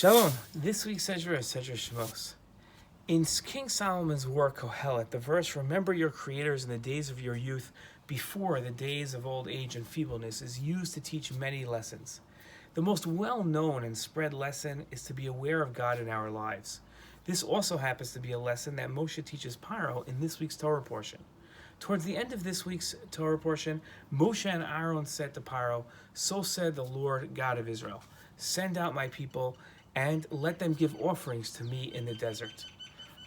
Shalom. This week's Sedra is Sedra Shemot. In King Solomon's work Kohelet, the verse "Remember your creators in the days of your youth, before the days of old age and feebleness," is used to teach many lessons. The most well-known and spread lesson is to be aware of God in our lives. This also happens to be a lesson that Moshe teaches Paroah in this week's Torah portion. Towards the end of this week's Torah portion, Moshe and Aaron said to Paroah, "So said the Lord God of Israel, send out my people and let them give offerings to me in the desert."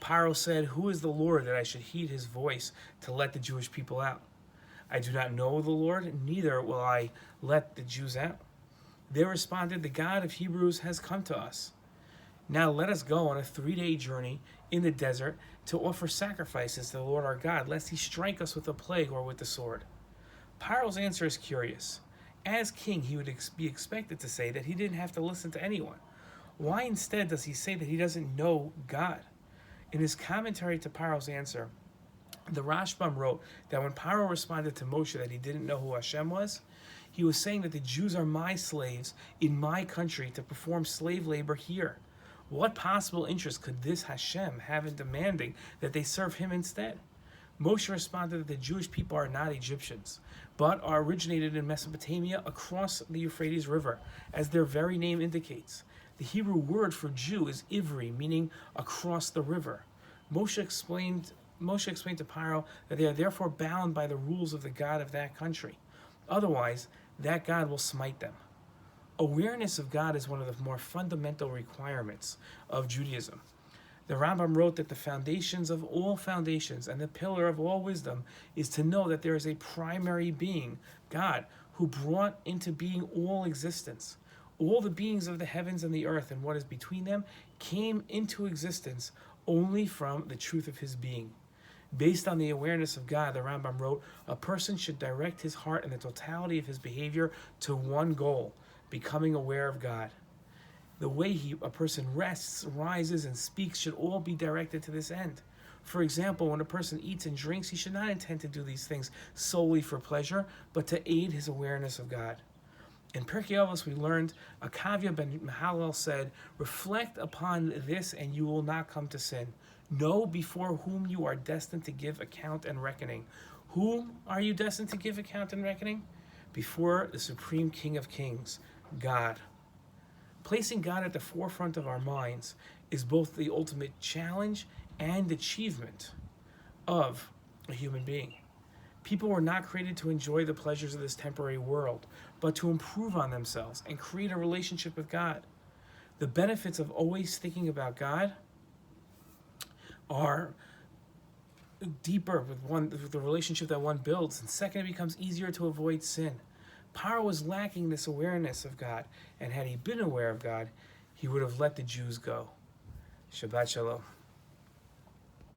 Paroah said, "Who is the Lord that I should heed his voice to let the Jewish people out? I do not know the Lord, neither will I let the Jews out." They responded, "The God of Hebrews has come to us. Now let us go on a 3-day journey in the desert to offer sacrifices to the Lord our God, lest he strike us with a plague or with the sword." Paroah's answer is curious. As king, he would be expected to say that he didn't have to listen to anyone. Why instead does he say that he doesn't know God? In his commentary to Paroah's answer, the Rashbam wrote that when Paroah responded to Moshe that he didn't know who Hashem was, he was saying that the Jews are my slaves in my country to perform slave labor here. What possible interest could this Hashem have in demanding that they serve him instead? Moshe responded that the Jewish people are not Egyptians, but are originated in Mesopotamia across the Euphrates River, as their very name indicates. The Hebrew word for Jew is Ivri, meaning across the river. Moshe explained to Paroah that they are therefore bound by the rules of the God of that country. Otherwise, that God will smite them. Awareness of God is one of the more fundamental requirements of Judaism. The Rambam wrote that the foundations of all foundations and the pillar of all wisdom is to know that there is a primary being, God, who brought into being all existence. All the beings of the heavens and the earth and what is between them came into existence only from the truth of his being. Based on the awareness of God, the Rambam wrote, a person should direct his heart and the totality of his behavior to one goal, becoming aware of God. The way a person rests, rises, and speaks should all be directed to this end. For example, when a person eats and drinks, he should not intend to do these things solely for pleasure, but to aid his awareness of God. In Pirkei Avos, we learned, Akavya ben Mahalal said, "Reflect upon this and you will not come to sin. Know before whom you are destined to give account and reckoning." Whom are you destined to give account and reckoning? Before the Supreme King of Kings, God. Placing God at the forefront of our minds is both the ultimate challenge and achievement of a human being. People were not created to enjoy the pleasures of this temporary world, but to improve on themselves and create a relationship with God. The benefits of always thinking about God are deeper with the relationship that one builds, and second, it becomes easier to avoid sin. Paroah was lacking this awareness of God, and had he been aware of God, he would have let the Jews go. Shabbat Shalom.